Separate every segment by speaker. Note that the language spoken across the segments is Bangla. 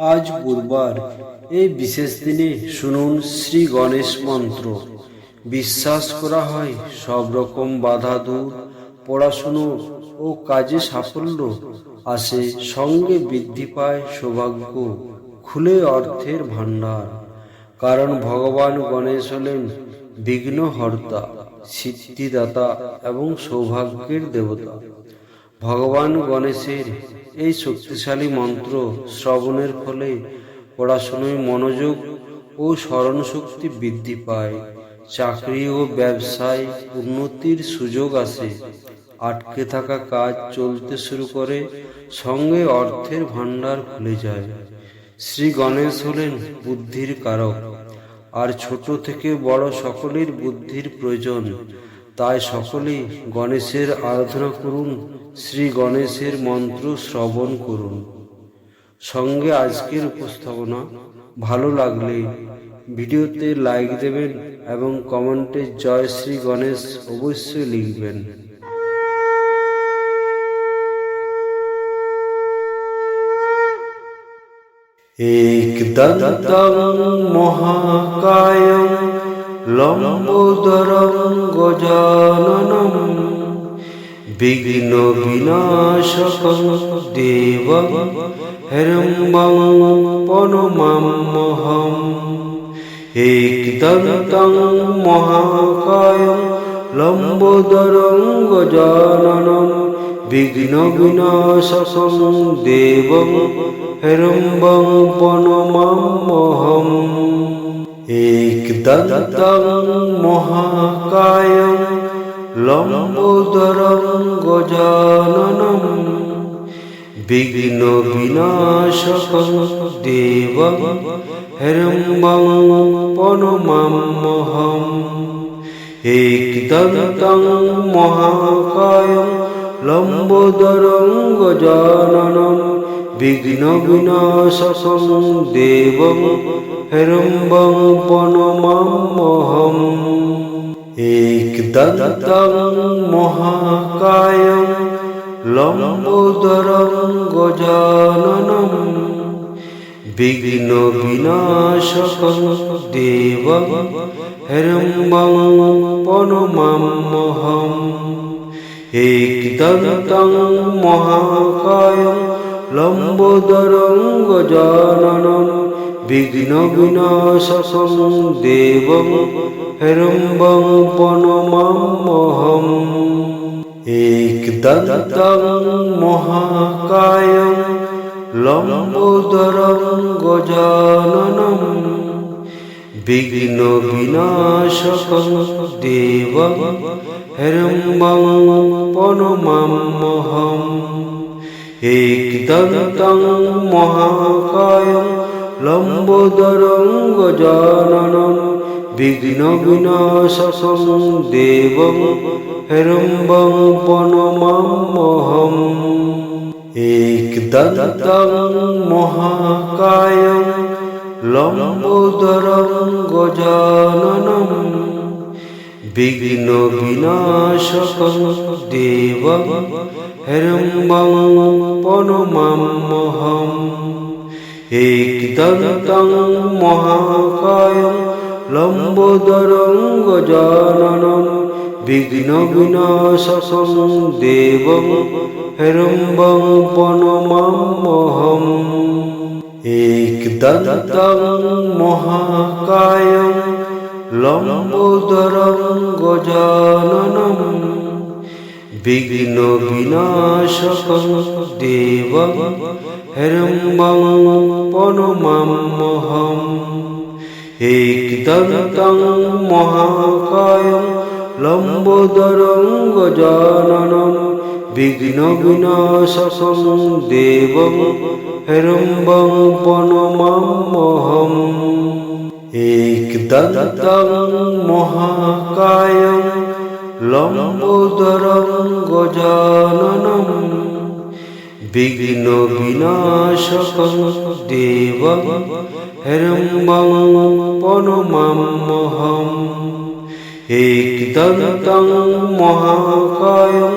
Speaker 1: আজ বুধবার এই বিশেষ দিনে শুনুন শ্রী গণেশ মন্ত্র। বিশ্বাস করা হয় সব রকম বাধা দূর, পড়াশুনো ও কাজে সাফল্য আসে, সঙ্গে বৃদ্ধি পায় সৌভাগ্য, খুলে অর্থের ভাণ্ডার। কারণ ভগবান গণেশ হলেন বিঘ্নহর্তা, সিদ্ধিদাতা এবং সৌভাগ্যের দেবতা। ভগবান গণেশের এই শক্তিশালী মন্ত্র শ্রবণের ফলে পড়াশোনায় মনোযোগ ও স্মরণশক্তি বৃদ্ধি পায়, চাকরি ও ব্যবসায় উন্নতির সুযোগ আসে, আটকে থাকা কাজ চলতে শুরু করে, সঙ্গে অর্থের ভাণ্ডার খুলে যায়। শ্রী গণেশ হলেন বুদ্ধির কারক, আর ছোট থেকে বড় সকলের বুদ্ধির প্রয়োজন। তাই সকলেই গণেশের আরাধনা করুন, শ্রী গণেশের মন্ত্র শ্রবণ করুন। সঙ্গে আজকের উপস্থাপনা ভালো লাগলে ভিডিওতে লাইক দেবেন এবং কমেন্টে জয় শ্রী গণেশ অবশ্যই লিখবেন। एकदन्तं महाकायं लम्बोदरं गजाननं विघ्नविनाशकं देवं हिरण्यं प्रणमाम्यहम्। एकदन्तं महाकायं लम्बोदरं गजाननं विघ्नविनाशकं देवं हिरण्यं प्रणमाम्यहम्। एकदन्तं महाकायं लम्बोदरं गजाननं विघ्नविनाशकं देवं हिरण्यं प्रणमाम्यहम्। एकदन्तं महाकायं लम्बोदरं गजाननं विघ्नविनाशकं देवं हिरण्यं प्रणमाम्यहम्। एकदन्तं महाकायं लम्बोदरं गजाननं विघ्नविनाशकं देवं हिरण्यं प्रणमाम्यहम्। एकदन्तं महाकायं लम्बोदरं गजाननं विघ्नविनाशकं देवं हिरण्यं प्रणमाम्यहम्। एकदन्तं महाकायं लम्बोदरं गजाननं विघ्नविनाशकं देवं हिरण्यं प्रणमाम्यहम्। एकदन्तं महाकायं लम्बोदरं गजाननं विघ्नविनाशकं देवं हिरण्यं प्रणमाम्यहम्। एकदन्तं महाकायं लम्बोदरं गजाननं विघ्नविनाशकं देवं हिरण्यं प्रणमाम्यहम्। एकदन्तं महाकायं लम्बोदरं गजाननं विघ्नविनाशकं देवं हिरण्यं प्रणमाम्यहम्। एकदन्तं महाकायं लम्बोदरं गजाननं विघ्नविनाशकं देवं हिरण्यं प्रणमाम्यहम्। एकदन्तं महाकायं लम्बोदरं गजाननं विघ्नविनाशकं देवं हिरण्यं प्रणमाम्यहम्। एकदन्तं महाकायं लम्बोदरं गजाननं विघ्नविनाशकं देवं हिरण्यं प्रणमाम्यहम्। एकदन्तं महाकायं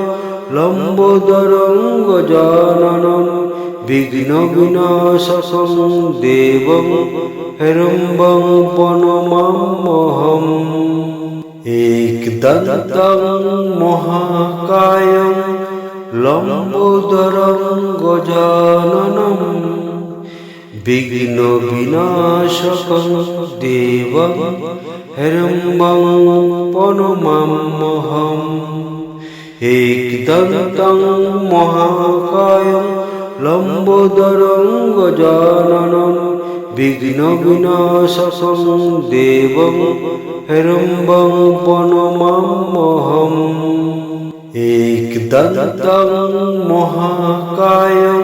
Speaker 1: लम्बोदरं गजाननं বিঘ্ন বিনাশকং দেবং হেরম্বং প্রণমাম্যহম। একদন্तं মহাকায়ং লম্বোদরং গজাননম বিঘ্ন বিনাশকং দেবং হেরম্বং প্রণমাম্যহম। একদন্तं মহাকায়ং লম্বোদরং গজাননম বিঘ্ন বিনাশকং দেবং হেরম্বং প্রণমাম্যহম। একদন্तं মহাকায়ং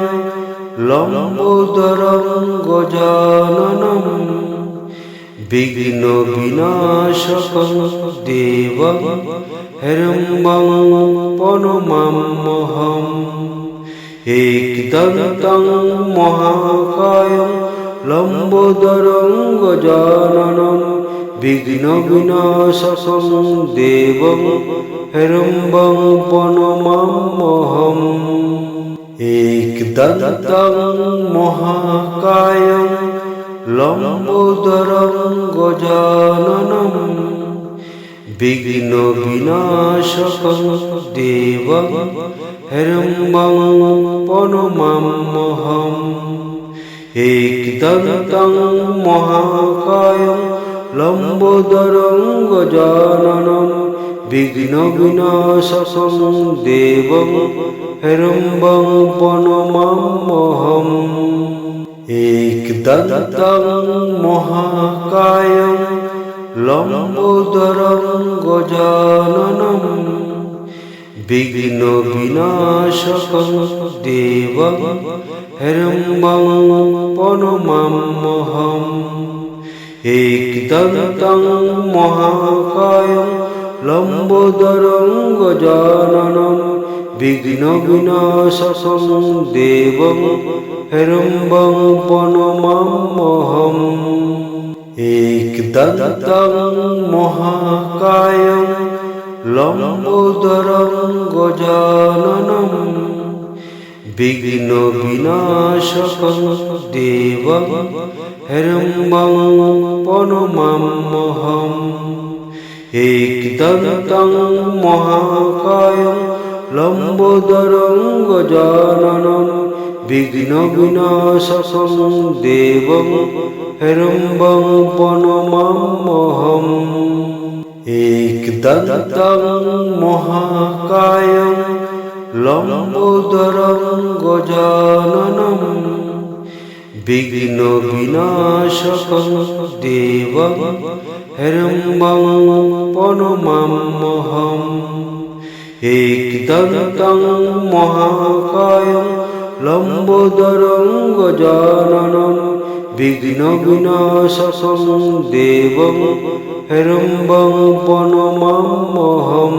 Speaker 1: লম্বোদরং গজাননম বিঘ্ন বিনাশকং দেবং হেরম্বং প্রণমাম্যহম। একদন্तं মহাকায়ং লম্বোদরং গজাননম বিঘ্ন বিনাশকং দেবং হেরম্বং প্রণমাম্যহম। একদন্तं মহাকায়ং লম্বোদরং গজাননম বিঘ্ন বিনাশকং দেবং হেরম্বং প্রণমাম্যহম। একদন্तं মহাকায়ং লম্বোদরং গজাননম বিঘ্ন বিনাশকং দেবং হেরম্বং প্রণমাম্যহম। একদন্तं মহাকায়ং লম্বোদরং গজাননম বিঘ্ন বিনাশকং দেবং হেরম্বং প্রণমাম্যহম। একদন্तं মহাকায়ং লম্বোদরং গজাননম বিঘ্ন বিনাশকং দেবং হেরম্বং প্রণমাম্যহম। একদন্तं মহাকায়ং লম্বোদরং গজাননম বিঘ্ন বিনাশকং দেবং হেরম্বং প্রণমাম্যহম। একদন্तं মহাকায়ং লম্বোদরং গজাননম বিঘ্ন বিনাশকং দেবং হেরম্বং প্রণমাম্যহম। একদন্तं মহাকায়ং লম্বোদরং গজাননম বিঘ্ন বিনাশকং দেবং হেরম্বং প্রণমাম্যহম। একদন্तं মহাকায়ং লম্বোদরং গজাননম বিঘ্ন বিনাশকং দেবং হেরম্বং প্রণমাম্যহম।